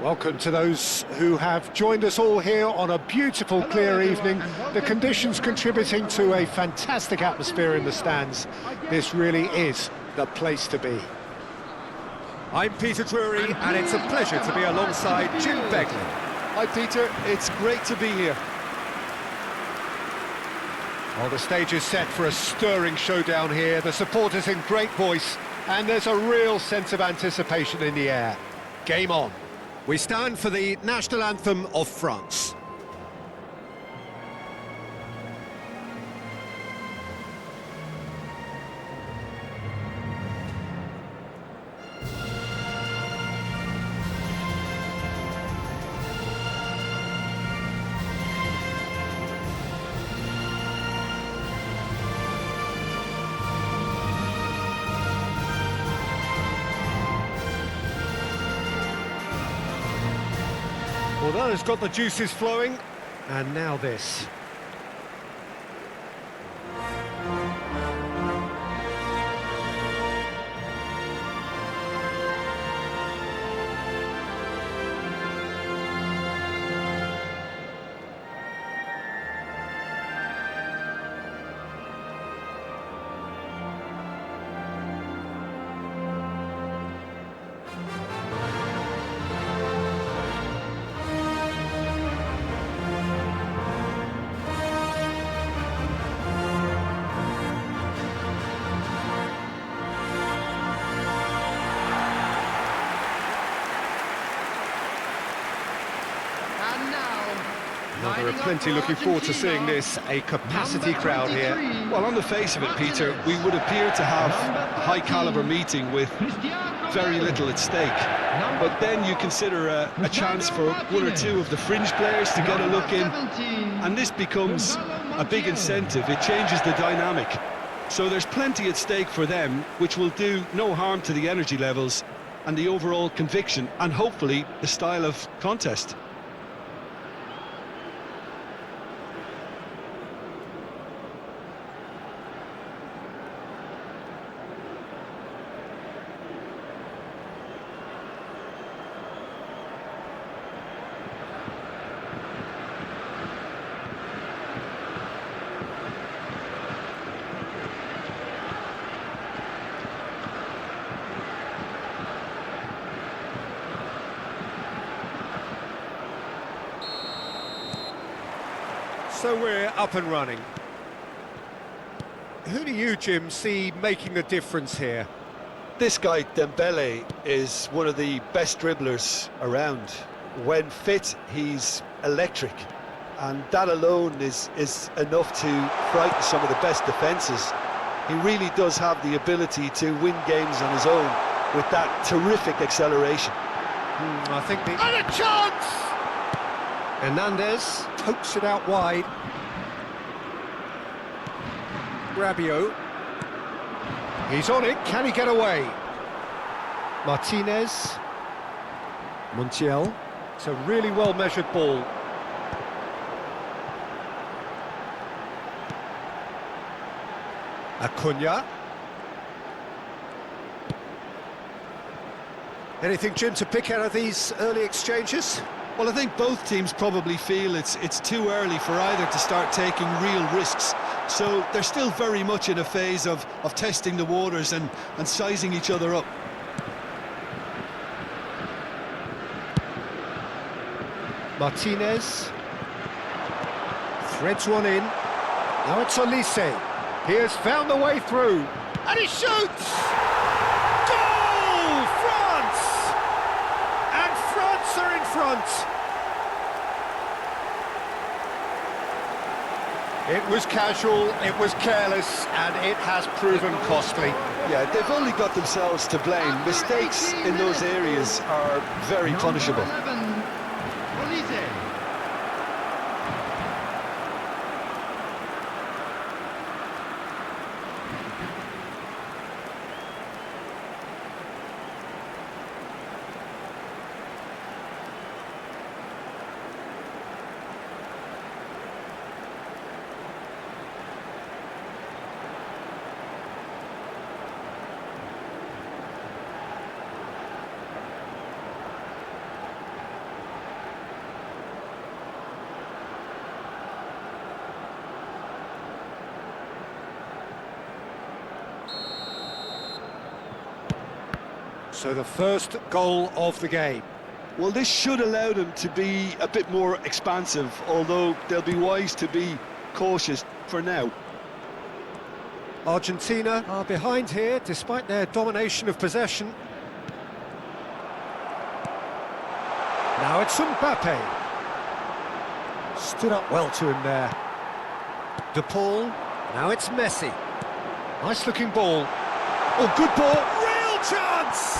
Welcome to those who have joined us all here on a beautiful, clear evening. The conditions contributing to a fantastic atmosphere in the stands. This really is the place to be. I'm Peter Drury, and it's a pleasure to be alongside Jim Begley. Hi Peter, it's great to be here. Well, the stage is set for a stirring showdown here. The supporters in great voice, and there's a real sense of anticipation in the air. Game on. We stand for the national anthem of France. Well, that has got the juices flowing, and now this. There are plenty looking forward to seeing this, a capacity crowd here. Well, on the face of it, Peter, we would appear to have a high-caliber meeting with very little at stake. But then you consider a chance for one or two of the fringe players to get a look in, and this becomes a big incentive. It changes the dynamic. So there's plenty at stake for them, which will do no harm to the energy levels and the overall conviction, and hopefully the style of contest. So we're up and running. Who do you, Jim, see making the difference here? This guy, Dembele, is one of the best dribblers around. When fit, he's electric. And that alone is enough to frighten some of the best defences. He really does have the ability to win games on his own with that terrific acceleration. I think the... And a chance! Hernandez pokes it out wide. Rabiot. He's on it, can he get away? Martinez. Montiel. It's a really well-measured ball. Acuna. Anything, Jim, to pick out of these early exchanges? Well, I think both teams probably feel it's too early for either to start taking real risks. So they're still very much in a phase of testing the waters and sizing each other up. Martinez threads one in. Now it's Olise. He has found the way through, and he shoots! Goal! France! And France are in front. It was casual, it was careless, and it has proven costly. Yeah, they've only got themselves to blame. Mistakes in those areas are very punishable. So the first goal of the game. Well, this should allow them to be a bit more expansive, although they'll be wise to be cautious for now. Argentina are behind here, despite their domination of possession. Now it's Mbappe. Stood up well to him there. De Paul. Now it's Messi. Nice looking ball. Oh, good ball. Real chance!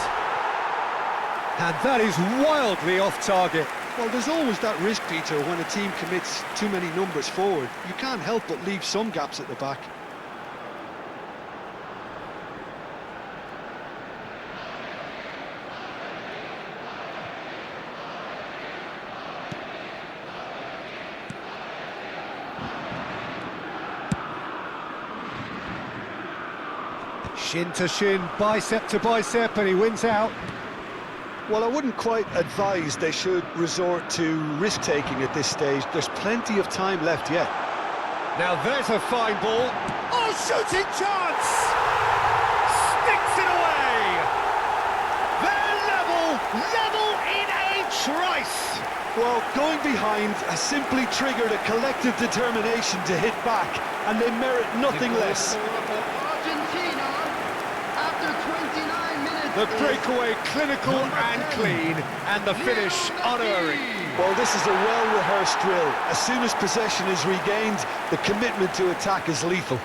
And that is wildly off target. Well, there's always that risk, Peter, when a team commits too many numbers forward. You can't help but leave some gaps at the back. Shin to shin, bicep to bicep, and he wins out. Well, I wouldn't quite advise they should resort to risk-taking at this stage. There's plenty of time left yet. Now there's a fine ball. Oh, shooting chance! Sticks it away! They're level in a trice! Well, going behind has simply triggered a collective determination to hit back, and they merit nothing less. Argentina, after 29 minutes... The breakaway clinical and clean, and the finish unerring. Well, this is a well-rehearsed drill. As soon as possession is regained, the commitment to attack is lethal.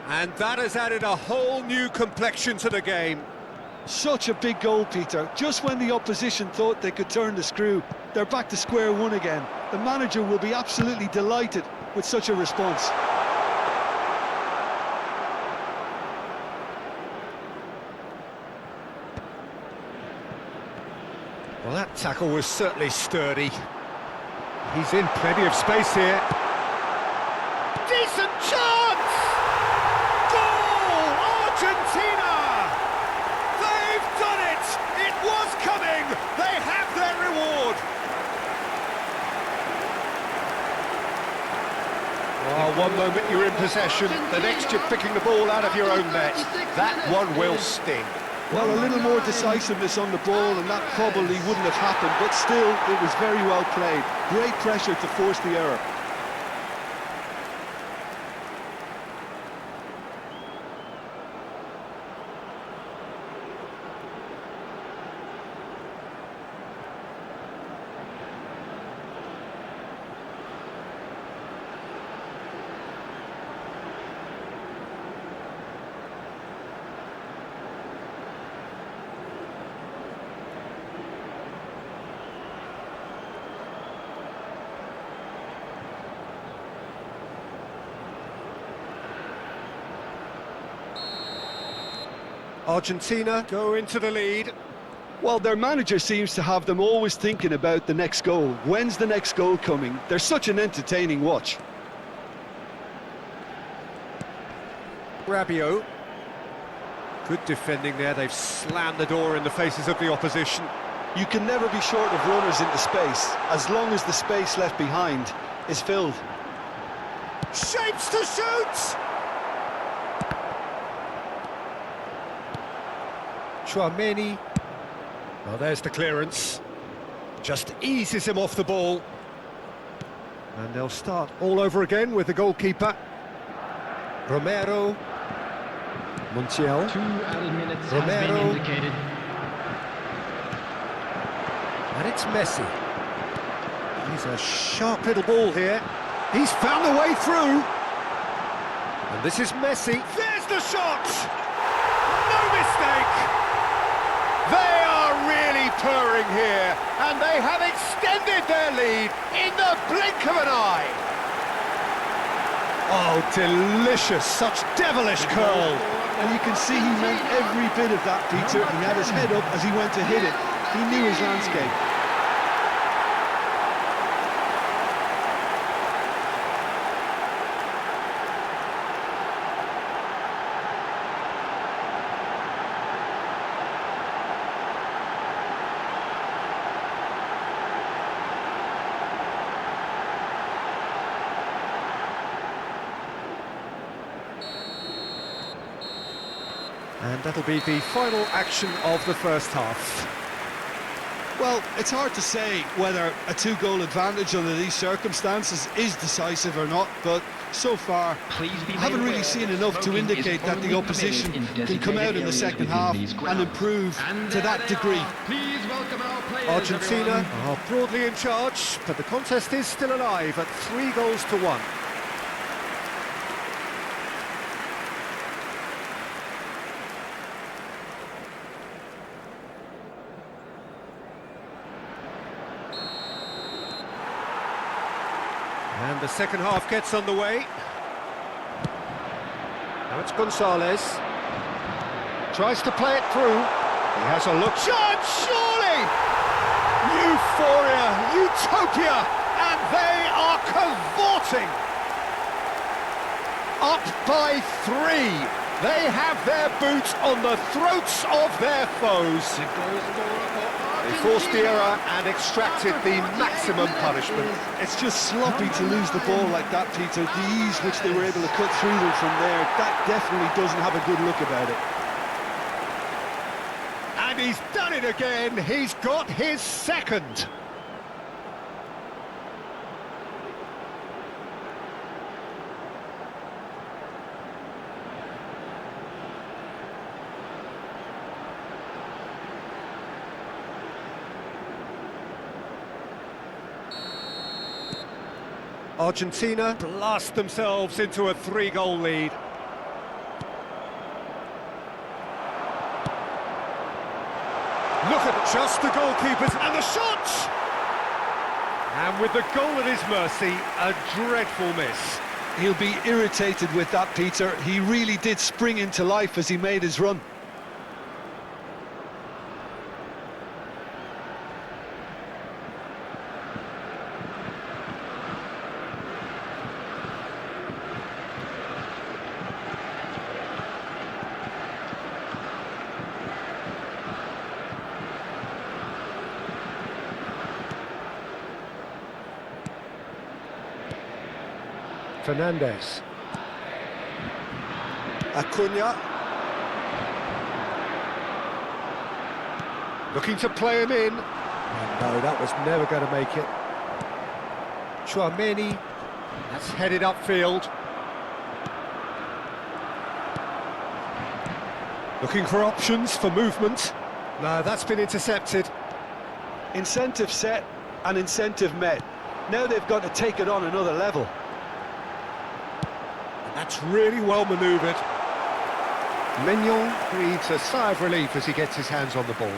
And that has added a whole new complexion to the game. Such a big goal, Peter. Just when the opposition thought they could turn the screw, they're back to square one again. The manager will be absolutely delighted with such a response. Well, that tackle was certainly sturdy. He's in plenty of space here. Decent chance! Goal! Argentina! They've done it! It was coming! They have their reward! Oh, one moment you're in possession, the next you're picking the ball out of your own net. That one will sting. Well, a little more decisiveness on the ball and that probably wouldn't have happened, but still, it was very well played. Great pressure to force the error. Argentina go into the lead. Well, their manager seems to have them always thinking about the next goal. When's the next goal coming? They're such an entertaining watch. Rabiot. Good defending there. They've slammed the door in the faces of the opposition. You can never be short of runners into space, as long as the space left behind is filled. Shapes to shoot! Chouameni. Well, there's the clearance. Just eases him off the ball. And they'll start all over again with the goalkeeper. Romero. Montiel. 2 added minutes Romero. has been indicated. And it's Messi. He's a sharp little ball here. He's found the way through. And this is Messi. There's the shot! No mistake! They are really purring here, and they have extended their lead in the blink of an eye. Oh, delicious, such devilish curl. And you can see he meant every bit of that, Peter. He had his head up as he went to hit it. He knew his landscape. And that'll be the final action of the first half. Well, it's hard to say whether a 2-goal advantage under these circumstances is decisive or not, but so far, I haven't really seen enough to indicate that the opposition can come out in the second half and improve to that degree. Please welcome our players, Argentina everyone. are broadly in charge, but the contest is still alive at 3-1. And the second half gets underway. Now it's Gonzalez. Tries to play it through. He has a look. Shot, surely! Euphoria, utopia, and they are cavorting. Up by 3. They have their boots on the throats of their foes. They forced the error and extracted the maximum punishment. It's just sloppy to lose the ball like that, Peter. The ease which they were able to cut through them from there, that definitely doesn't have a good look about it. And he's done it again. He's got his second. Argentina blast themselves into a 3-goal lead. Look at just the goalkeepers and the shot! And with the goal at his mercy, a dreadful miss. He'll be irritated with that, Peter. He really did spring into life as he made his run. Fernandez. Acuna. Looking to play him in. Oh, no, that was never going to make it. Chouameni. That's headed upfield. Looking for options for movement. No, that's been intercepted. Incentive set and incentive met. Now they've got to take it on another level. That's really well manoeuvred. Mignon breathes a sigh of relief as he gets his hands on the ball.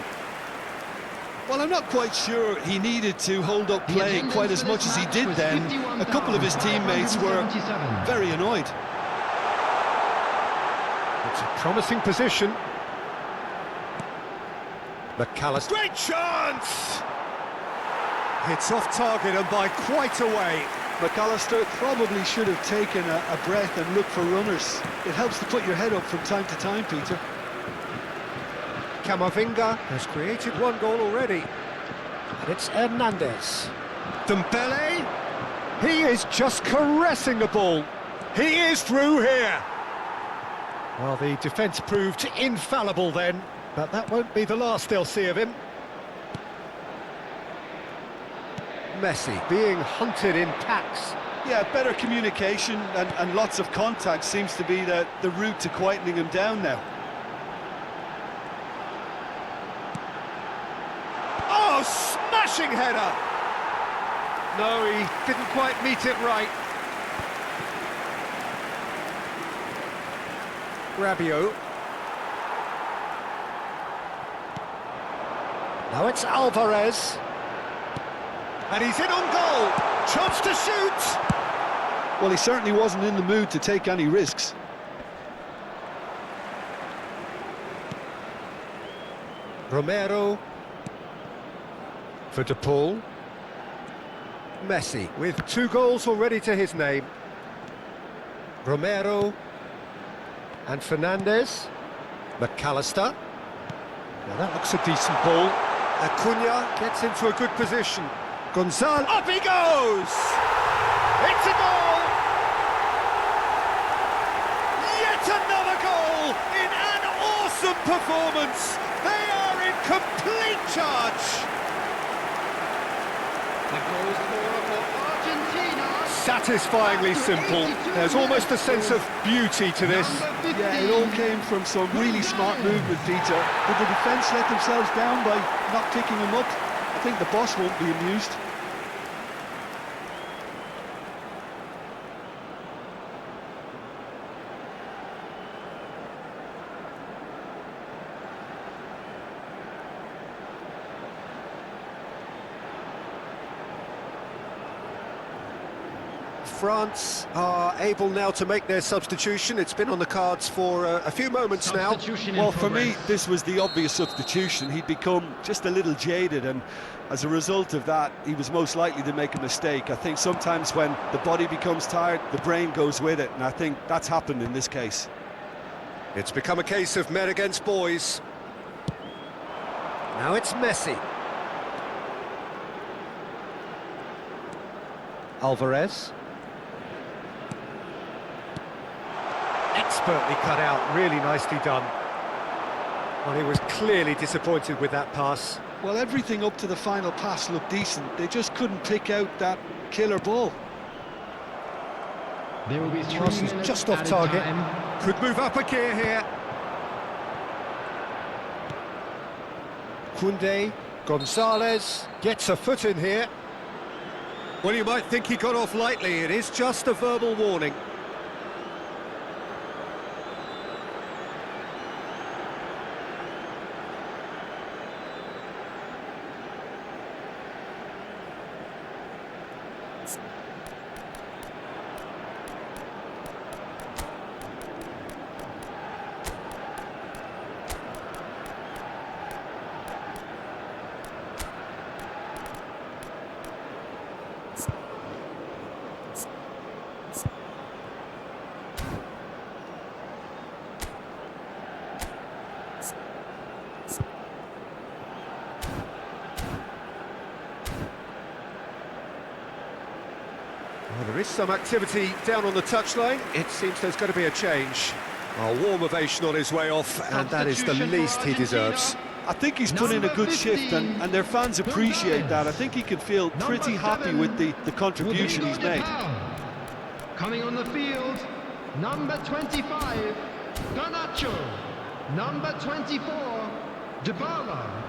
Well, I'm not quite sure he needed to hold up play quite as much as he did then. A couple of his teammates were very annoyed. It's a promising position. McAllister. Great chance! It's off target and by quite a way. McAllister probably should have taken a breath and looked for runners. It helps to put your head up from time to time, Peter. Camavinga has created one goal already. And it's Hernandez. Dembele. He is just caressing the ball. He is through here. Well, the defence proved infallible then, but that won't be the last they'll see of him. Messi being hunted in packs. Yeah, better communication and lots of contact seems to be the route to quietening him down now. Oh, smashing header! No, he didn't quite meet it right. Rabiot. Now it's Alvarez. And he's in on goal. Chance to shoot. Well, he certainly wasn't in the mood to take any risks. Romero. For De Paul. Messi with 2 goals already to his name. Romero. And Fernandez. McAllister. Now that looks a decent ball. Acuna gets into a good position. Gonzalez. Up he goes! It's a goal! Yet another goal in an awesome performance! They are in complete charge! The goal scorer for Argentina. Satisfyingly simple. There's almost a sense of beauty to this. Yeah, it all came from some really smart movement, Peter. Did the defence let themselves down by not picking him up? I think the boss won't be amused. France are able now to make their substitution. It's been on the cards for a few moments now. Substitution in Well, for me, progress. this was the obvious substitution. He'd become just a little jaded, and as a result of that, he was most likely to make a mistake. I think sometimes when the body becomes tired, the brain goes with it, and I think that's happened in this case. It's become a case of men against boys. Now it's Messi. Alvarez. Expertly cut out, really nicely done. Well, he was clearly disappointed with that pass. Well, everything up to the final pass looked decent. They just couldn't pick out that killer ball. There will be 3 Cross is minutes just off added target. time. Could move up a gear here. Koundé, Gonzalez gets a foot in here. Well, you might think he got off lightly. It is just a verbal warning. Well, there is some activity down on the touchline. It seems there's going to be a change. A warm ovation on his way off, and that is the Substitution for least he deserves. Argentina. I think he's put in a good shift, and their fans appreciate that. I think he can feel pretty happy with the contribution he's made. Coming on the field, number 25, Garnacho. Number 24, Dybala.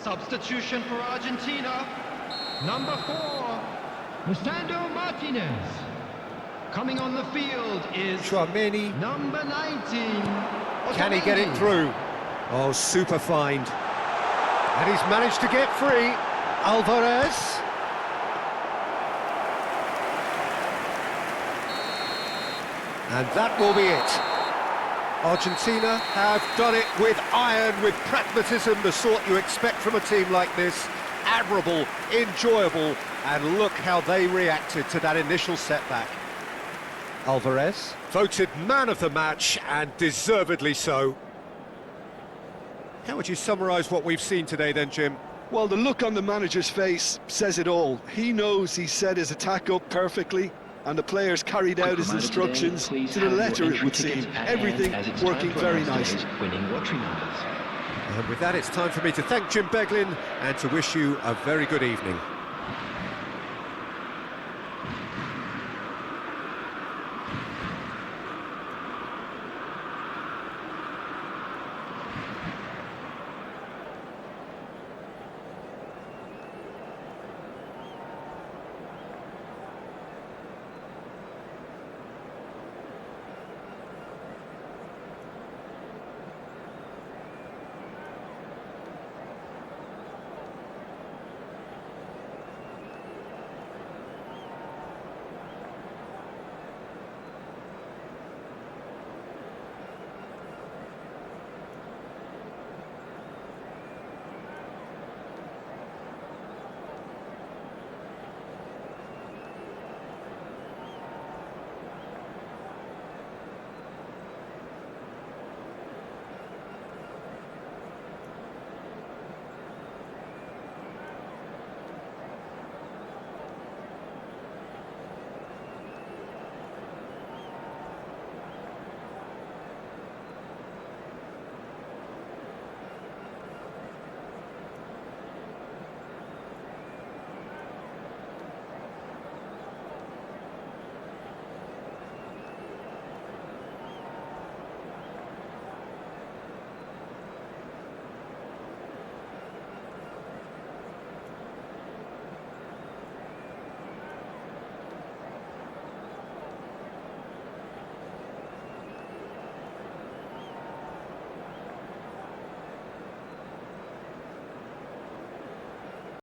Substitution for Argentina, number 4, Lisandro Martinez. Coming on the field is Chouameni, number 19. can he get it Otamendi. through? Oh, super find. And he's managed to get free. Alvarez. And that will be it. Argentina have done it with iron, with pragmatism, the sort you expect from a team like this. Admirable, enjoyable, and look how they reacted to that initial setback. Alvarez, voted man of the match, and deservedly so. How would you summarise what we've seen today then, Jim? Well, the look on the manager's face says it all. He knows he set his attack up perfectly, and the players carried out his instructions to the letter, it would seem. Everything working very nicely. And with that, it's time for me to thank Jim Beglin and to wish you a very good evening.